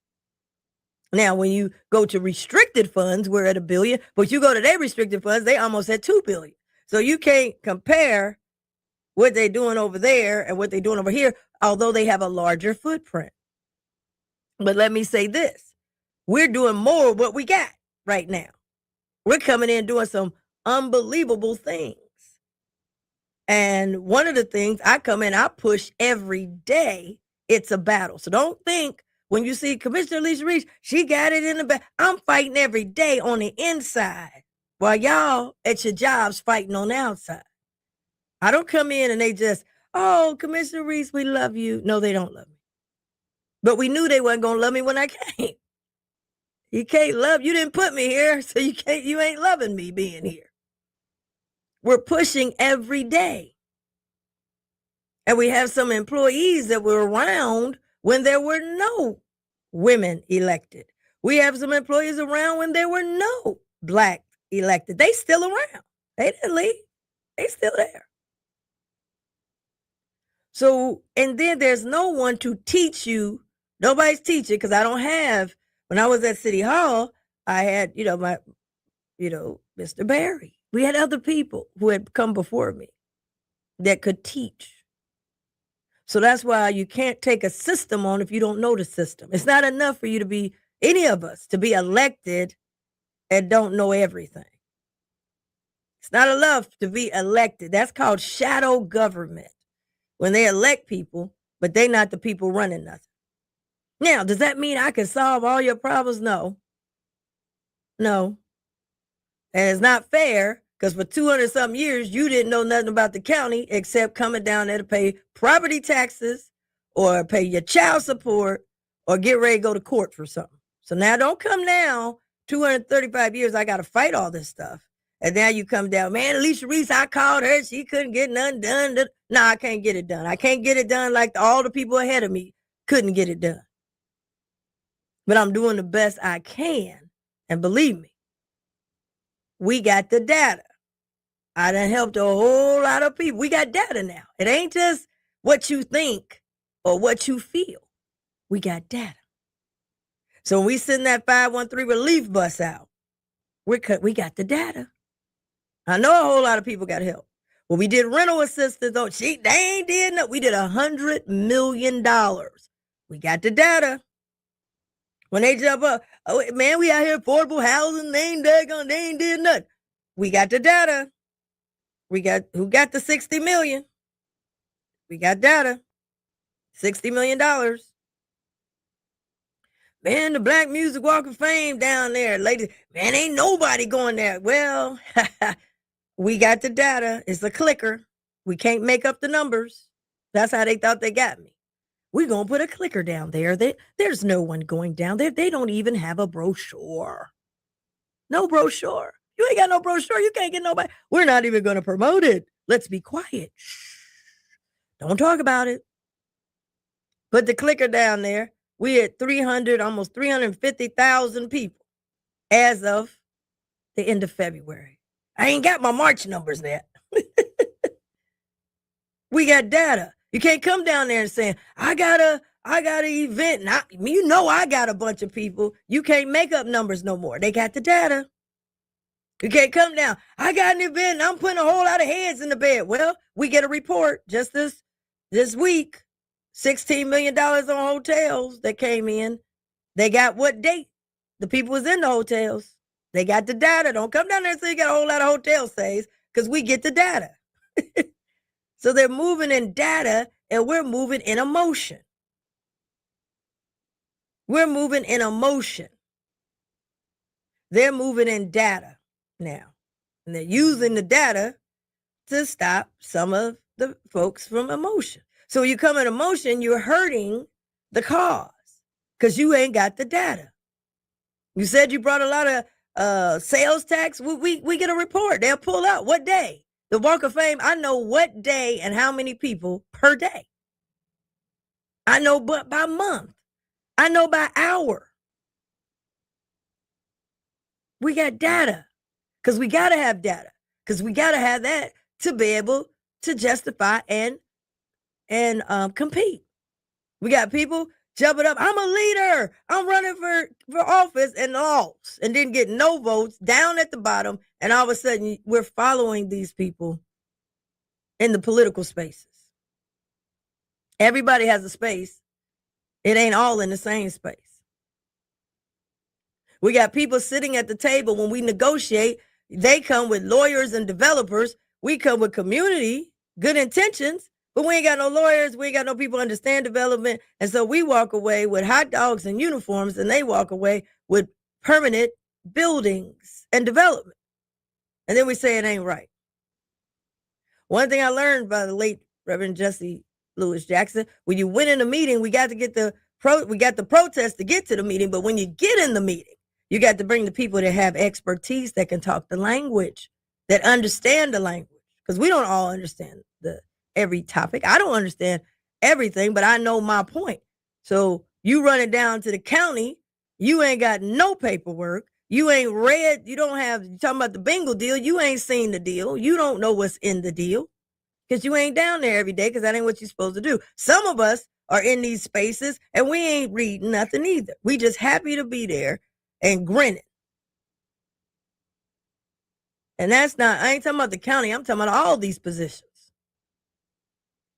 Now, when you go to restricted funds, we're at $1 billion, but you go to their restricted funds, they almost at $2 billion. So you can't compare what they're doing over there and what they're doing over here, although they have a larger footprint. But let me say this. We're doing more of what we got right now. We're coming in doing some unbelievable things. And one of the things I come in, I push every day. It's a battle. So don't think when you see Commissioner Alicia Reece, she got it in the back. I'm fighting every day on the inside while y'all at your jobs fighting on the outside. I don't come in and they just, oh, Commissioner Reece, we love you. No, they don't love me. But we knew they weren't going to love me when I came. You can't love, you didn't put me here, so you ain't loving me being here. We're pushing every day. And we have some employees that were around when there were no women elected. We have some employees around when there were no Black elected. They still around. They didn't leave. They still there. So, and then there's no one to teach you. Nobody's teaching, because I don't have, when I was at City Hall, I had, Mr. Barry. We had other people who had come before me that could teach. So that's why you can't take a system on if you don't know the system. It's not enough for you to be, any of us, to be elected and don't know everything. It's not enough to be elected. That's called shadow government. When they elect people, but they're not the people running nothing. Now, does that mean I can solve all your problems? No. No. And it's not fair, because for 200-something years, you didn't know nothing about the county except coming down there to pay property taxes or pay your child support or get ready to go to court for something. So now don't come now, 235 years, I got to fight all this stuff. And now you come down, man, Alicia Reece, I called her, she couldn't get nothing done. No, I can't get it done. I can't get it done like all the people ahead of me couldn't get it done. But I'm doing the best I can. And believe me, we got the data. I done helped a whole lot of people. We got data now. It ain't just what you think or what you feel. We got data. So when we send that 513 relief bus out, we got the data. I know a whole lot of people got help. Well, we did rental assistance. Though they ain't did nothing. We did $100 million. We got the data. When they jump up, oh man, we out here affordable housing. They ain't did nothing. We got the data. Who got the 60 million? We got data. $60 million. Man, the Black Music Walk of Fame down there, ladies. Man, ain't nobody going there. Well, we got the data. It's a clicker. We can't make up the numbers. That's how they thought they got me. We're going to put a clicker down there. There's no one going down there. They don't even have a brochure. No brochure. You ain't got no brochure. You can't get nobody. We're not even going to promote it. Let's be quiet. Shh. Don't talk about it. Put the clicker down there. We had almost 350,000 people as of the end of February. I ain't got my March numbers yet. We got data. You can't come down there and say, I got an event. And I got a bunch of people. You can't make up numbers no more. They got the data. You can't come down. I got an event and I'm putting a whole lot of heads in the bed. Well, we get a report just this week. $16 million on hotels that came in. They got what date? The people was in the hotels. They got the data. Don't come down there and say you got a whole lot of hotel stays, because we get the data. So they're moving in data and we're moving in emotion. We're moving in emotion. They're moving in data now. And they're using the data to stop some of the folks from emotion. So when you come in emotion, you're hurting the cause because you ain't got the data. You said you brought a lot of sales tax. We get a report. They'll pull out what day. The Walk of Fame, I know what day and how many people per day. I know but by month. I know by hour. We got data because we got to have data because we got to have that to be able to justify and compete. We got people jumping up. I'm a leader. I'm running for office and lost and didn't get no votes, down at the bottom. And all of a sudden we're following these people in the political spaces. Everybody has a space. It ain't all in the same space. We got people sitting at the table when we negotiate. They come with lawyers and developers. We come with community, good intentions, but we ain't got no lawyers. We ain't got no people who understand development. And so we walk away with hot dogs and uniforms, and they walk away with permanent buildings and development. And then we say it ain't right. One thing I learned by the late Reverend Jesse Lewis Jackson, when you win in a meeting, we got the protest to get to the meeting, but when you get in the meeting, you got to bring the people that have expertise, that can talk the language, that understand the language, because we don't all understand every topic. I don't understand everything, but I know my point. So you run it down to the county, you ain't got no paperwork, you ain't read, you talking about the bingo deal, you ain't seen the deal, you don't know what's in the deal, because you ain't down there every day, because that ain't what you're supposed to do. Some of us are in these spaces and we ain't reading nothing either. We just happy to be there and grinning. And I ain't talking about the county, I'm talking about all these positions.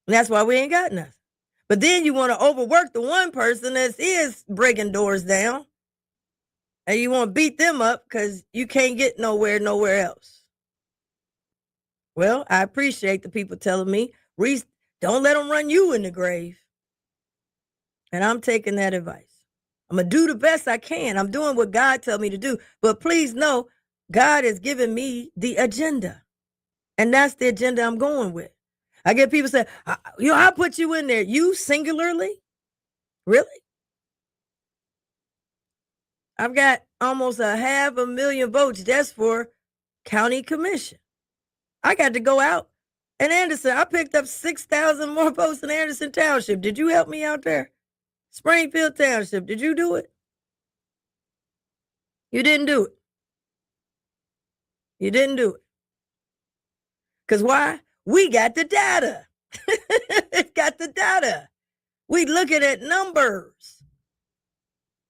And that's why we ain't got nothing. But then you want to overwork the one person that is breaking doors down, and you want to beat them up because you can't get nowhere else. Well, I appreciate the people telling me, Reece, don't let them run you in the grave. And I'm taking that advice. I'm going to do the best I can. I'm doing what God tells me to do. But please know, God has given me the agenda. And that's the agenda I'm going with. I get people say, I put you in there. You singularly? Really? I've got almost 500,000 votes just for county commission. I got to go out. And Anderson, I picked up 6,000 more votes in Anderson Township. Did you help me out there? Springfield Township, did you do it? You didn't do it. You didn't do it. Because why? We got the data. Got the data. We looking at numbers.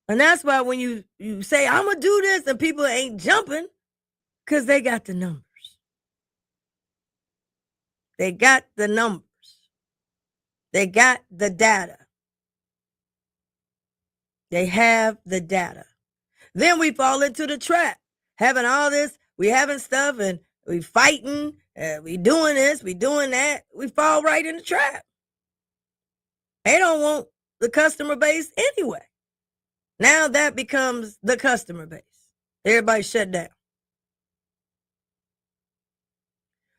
And that's why when you say, I'm going to do this, and people ain't jumping, because they got the numbers. They got the numbers. They got the data. They have the data. Then we fall into the trap. Having all this, we having stuff, and we fighting, we doing this, we doing that. We fall right in the trap. They don't want the customer base anyway. Now that becomes the customer base. Everybody shut down.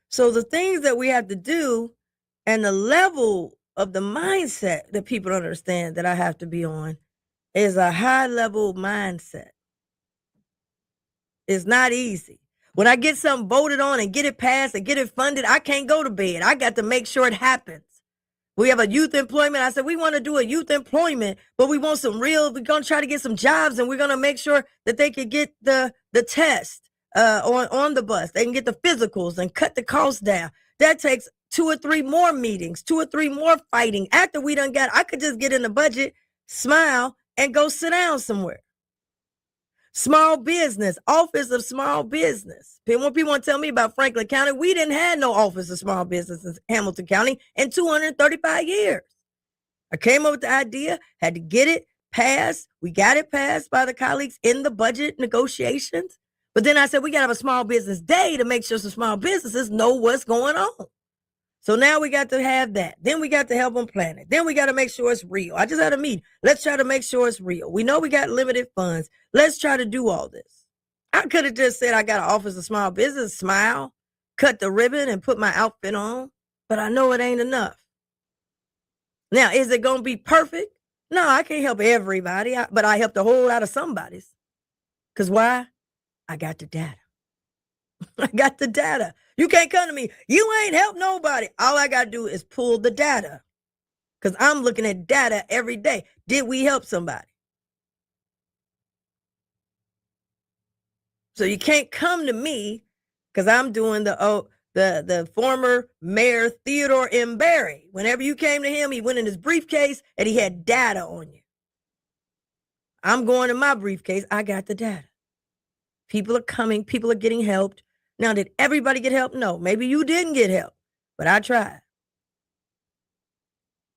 So the things that we have to do, and the level of the mindset that people don't understand that I have to be on, is a high level mindset. It's not easy. When I get something voted on and get it passed and get it funded, I can't go to bed. I got to make sure it happens. We have a youth employment. I said, we want to do a youth employment, but we want we're going to try to get some jobs, and we're going to make sure that they can get the test on the bus. They can get the physicals and cut the costs down. That takes 2 or 3 more meetings, 2 or 3 more fighting. After we done I could just get in the budget, smile, and go sit down somewhere. Small business, Office of Small Business. When people want to tell me about Franklin County, we didn't have no Office of Small Business in Hamilton County in 235 years. I came up with the idea, had to get it passed. We got it passed by the colleagues in the budget negotiations. But then I said, we got to have a small business day to make sure some small businesses know what's going on. So now we got to have that. Then we got to help them plan it. Then we got to make sure it's real. I just had a meeting. Let's try to make sure it's real. We know we got limited funds. Let's try to do all this. I could have just said I got an Office of Small Business, smile, cut the ribbon, and put my outfit on. But I know it ain't enough. Now, is it going to be perfect? No, I can't help everybody, but I helped a whole lot of somebody's. Because why? I got the data. I got the data. You can't come to me. You ain't helped nobody. All I got to do is pull the data, because I'm looking at data every day. Did we help somebody? So you can't come to me because I'm doing the former mayor Theodore M. Barry. Whenever you came to him, he went in his briefcase and he had data on you. I'm going in my briefcase. I got the data. People are coming. People are getting helped. Now, did everybody get help? No. Maybe you didn't get help, but I tried.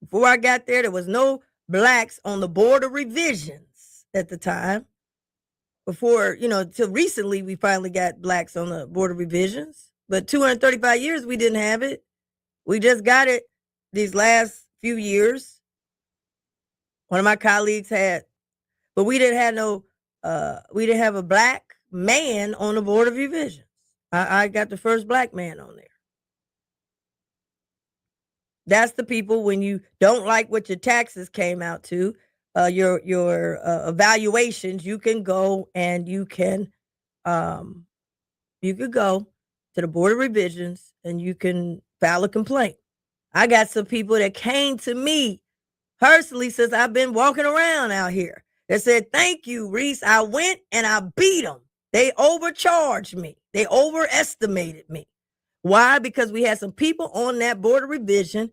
Before I got there was no blacks on the board of revisions at the time. Before, till recently, we finally got blacks on the board of revisions. But 235 years, we didn't have it. We just got it these last few years. One of my colleagues had, but we didn't have a black man on the board of revisions. I got the first black man on there. That's the people when you don't like what your taxes came out to, your evaluations, you can go and you could go to the board of revisions and you can file a complaint. I got some people that came to me personally since I've been walking around out here that said, thank you, Reece. I went and I beat them. They overcharged me. They overestimated me. Why? Because we had some people on that board of revision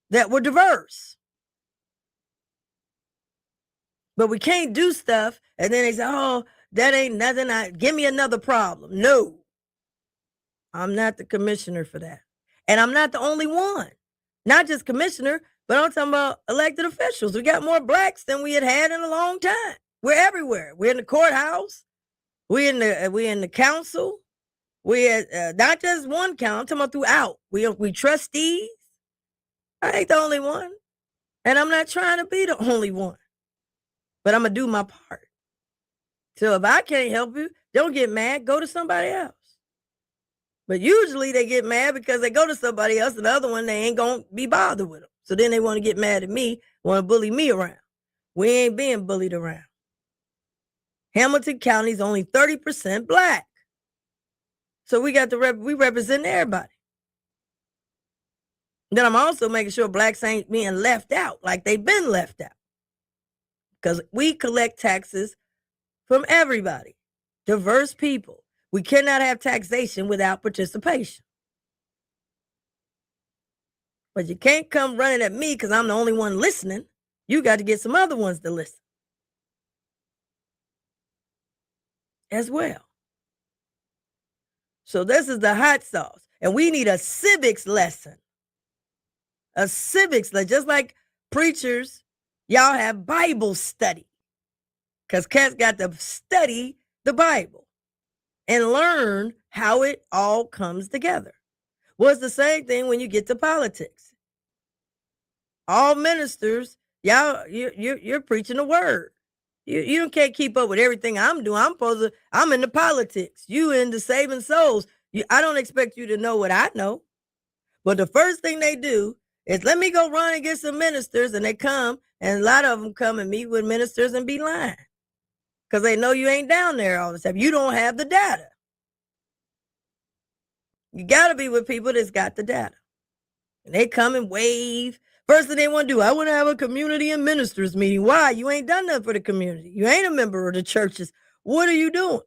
that were diverse. But we can't do stuff. And then they say, oh, that ain't nothing. Give me another problem. No, I'm not the commissioner for that. And I'm not the only one. Not just commissioner, but I'm talking about elected officials. We got more blacks than we had in a long time. We're everywhere. We're in the courthouse. We're in the council. We're not just one council. I'm talking about throughout. We trustees. I ain't the only one. And I'm not trying to be the only one. But I'm going to do my part. So if I can't help you, don't get mad. Go to somebody else. But usually they get mad because they go to somebody else and the other one, they ain't going to be bothered with them. So then they want to get mad at me, want to bully me around. We ain't being bullied around. Hamilton County is only 30% black. So we represent everybody. Then I'm also making sure blacks ain't being left out like they've been left out. Because we collect taxes from everybody, diverse people. We cannot have taxation without participation. But you can't come running at me because I'm the only one listening. You got to get some other ones to listen as well. So this is the hot sauce. And we need a civics lesson. A civics lesson. Just like preachers, y'all have Bible study. Because cats got to study the Bible and learn how it all comes together. Well, it's the same thing when you get to politics. All ministers, y'all, you're preaching the word. You can't keep up with everything I'm doing. I'm into politics. You into saving souls. I don't expect you to know what I know. But the first thing they do is let me go run and get some ministers, and they come, and a lot of them come and meet with ministers and be lying. Because they know you ain't down there all the time. You don't have the data. You got to be with people that's got the data. And they come and wave. First thing they want to do, I want to have a community and ministers meeting. Why? You ain't done nothing for the community. You ain't a member of the churches. What are you doing?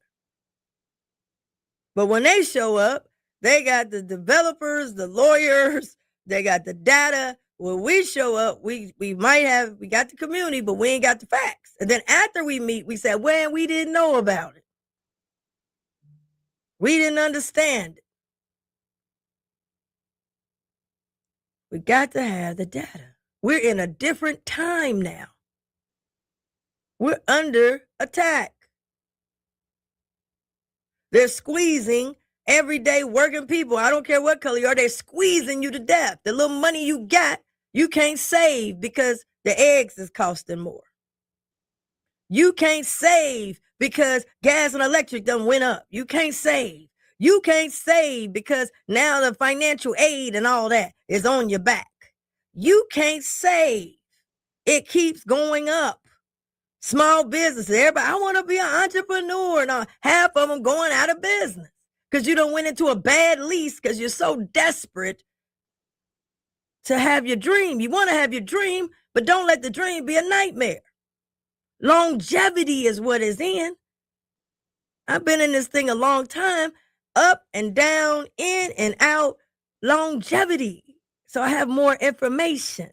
But when they show up, they got the developers, the lawyers, they got the data. When we show up, we got the community, but we ain't got the facts. And then after we meet, we said, well, we didn't know about it. We didn't understand it. We got to have the data. We're in a different time now. We're under attack. They're squeezing everyday working people. I don't care what color you are. They're squeezing you to death. The little money you got, you can't save because the eggs is costing more. You can't save because gas and electric done went up. You can't save. You can't save because now the financial aid and all that is on your back. You can't save. It keeps going up. Small businesses, everybody, I want to be an entrepreneur. And half of them going out of business because you done went into a bad lease because you're so desperate to have your dream. You want to have your dream, but don't let the dream be a nightmare. Longevity is what is in. I've been in this thing a long time, up and down, in and out, longevity. So I have more information.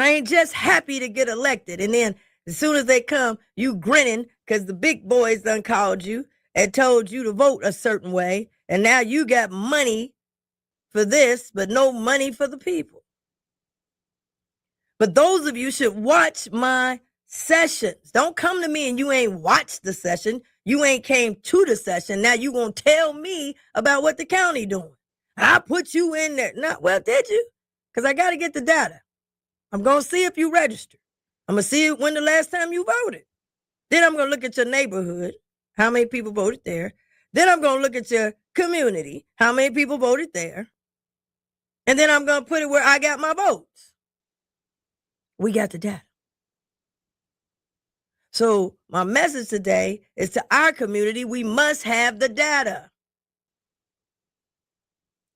I ain't just happy to get elected. And then as soon as they come, you grinning because the big boys done called you and told you to vote a certain way. And now you got money for this, but no money for the people. But those of you should watch my sessions. Don't come to me and you ain't watched the session. You ain't came to the session. Now you gonna tell me about what the county doing. I put you in there. Not well, did you? Because I got to get the data. I'm gonna see if you registered. I'm gonna see when the last time you voted. Then I'm gonna look at your neighborhood, how many people voted there. Then I'm gonna look at your community, how many people voted there. And then I'm gonna put it where I got my votes. We got the data. So my message today is to our community, we must have the data.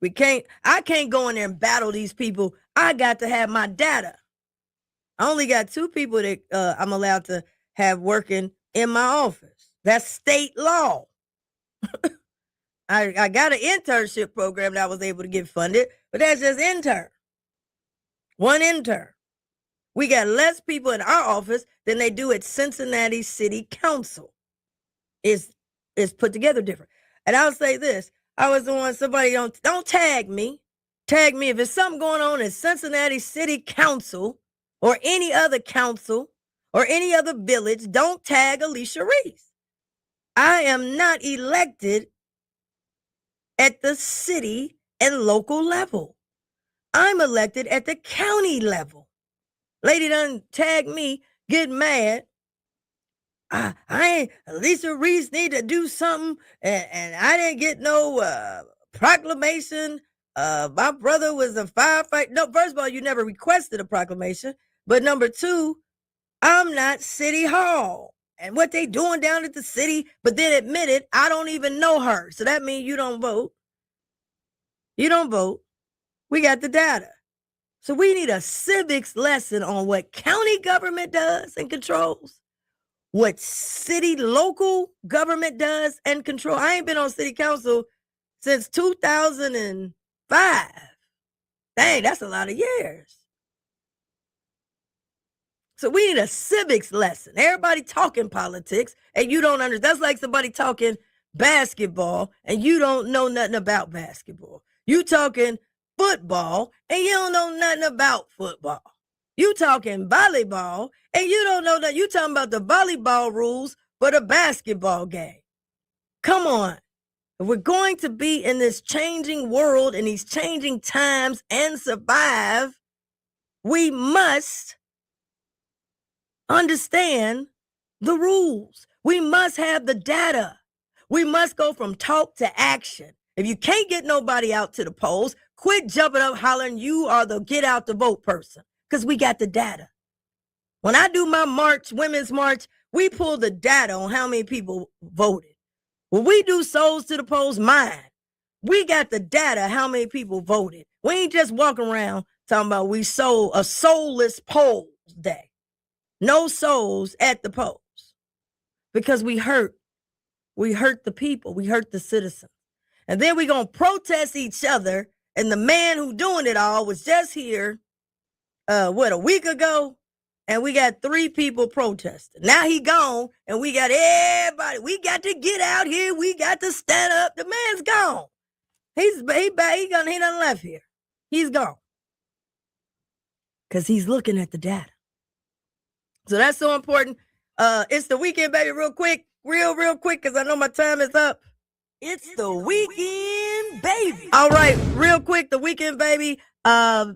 I can't go in there and battle these people. I got to have my data. I only got 2 people that I'm allowed to have working in my office. That's state law. I got an internship program that I was able to get funded, but that's just intern. 1 intern. We got less people in our office than they do at Cincinnati City Council. It's put together different. And I'll say this. I was the one, somebody don't tag me. Tag me if there's something going on at Cincinnati City Council or any other council or any other village. Don't tag Alicia Reece. I am not elected at the city and local level. I'm elected at the county level. Lady done tag me, get mad. I ain't, Alicia Reece need to do something, and I didn't get no proclamation. My brother was a firefighter. No, first of all, you never requested a proclamation. But number 2, I'm not City Hall. And what they doing down at the city, but then admitted I don't even know her. So that means you don't vote. You don't vote. We got the data. So we need a civics lesson on what county government does and controls, what city local government does and control. I ain't been on city council since 2005. Dang, that's a lot of years. So we need a civics lesson. Everybody talking politics and you don't understand. That's like somebody talking basketball and you don't know nothing about basketball. You talking football and you don't know nothing about football. You talking volleyball and you don't know that. You talking about the volleyball rules for the basketball game. Come on. If we're going to be in this changing world and these changing times and survive, we must understand the rules. We must have the data. We must go from talk to action. If you can't get nobody out to the polls, quit jumping up hollering you are the get out the vote person, because we got the data. When I do my march, women's march, we pull the data on how many people voted. When we do souls to the polls, mine, we got the data how many people voted. We ain't just walking around talking about we sold a soulless polls day. No souls at the polls because we hurt the people. We hurt the citizens. And then we going to protest each other. And the man who doing it all was just here, a week ago? And we got 3 people protesting. Now he gone and we got everybody. We got to get out here. We got to stand up. The man's gone. He done left here. He's gone. Because he's looking at the data. So that's so important. It's the weekend, baby, real quick, because I know my time is up. It's the weekend, baby. All right, real quick, the weekend, baby.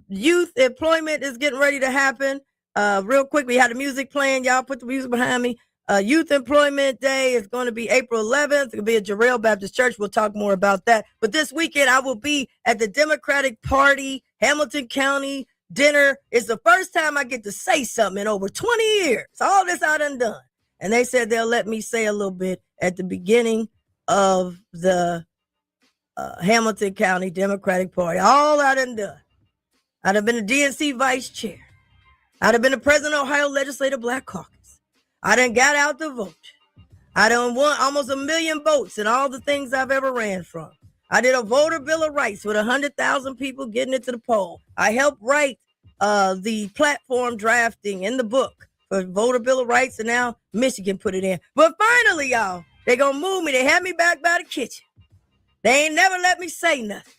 Youth employment is getting ready to happen. Real quick, we had the music playing. Y'all put the music behind me. Youth Employment Day is going to be April 11th. It'll be at Jarrell Baptist Church. We'll talk more about that. But this weekend, I will be at the Democratic Party, Hamilton County dinner. It's the first time I get to say something in over 20 years. All this I done. And they said they'll let me say a little bit at the beginning of the Hamilton County Democratic Party. All I done. I'd have been a DNC vice chair. I'd have been the president of Ohio Legislative Black Caucus. I done got out the vote. I done won almost 1 million votes in all the things I've ever ran from. I did a voter bill of rights with 100,000 people getting it to the poll. I helped write the platform drafting in the book for voter bill of rights, and now Michigan put it in. But finally, y'all, they gonna move me. They had me back by the kitchen. They ain't never let me say nothing,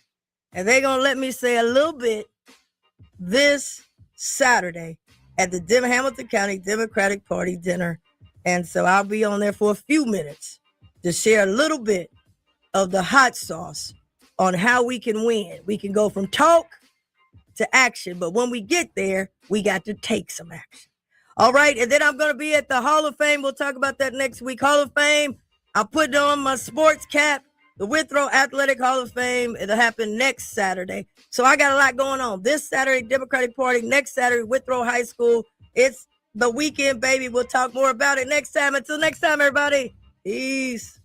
and they gonna let me say a little bit this Saturday at the Hamilton County Democratic Party dinner. And so I'll be on there for a few minutes to share a little bit of the hot sauce on how we can win. We can go from talk to action, but when we get there, we got to take some action. All right, and then I'm going to be at the Hall of Fame. We'll talk about that next week. Hall of Fame, I'll put on my sports cap, the Withrow Athletic Hall of Fame. It'll happen next Saturday. So I got a lot going on. This Saturday, Democratic Party. Next Saturday, Withrow High School. It's the weekend, baby. We'll talk more about it next time. Until next time, everybody. Peace.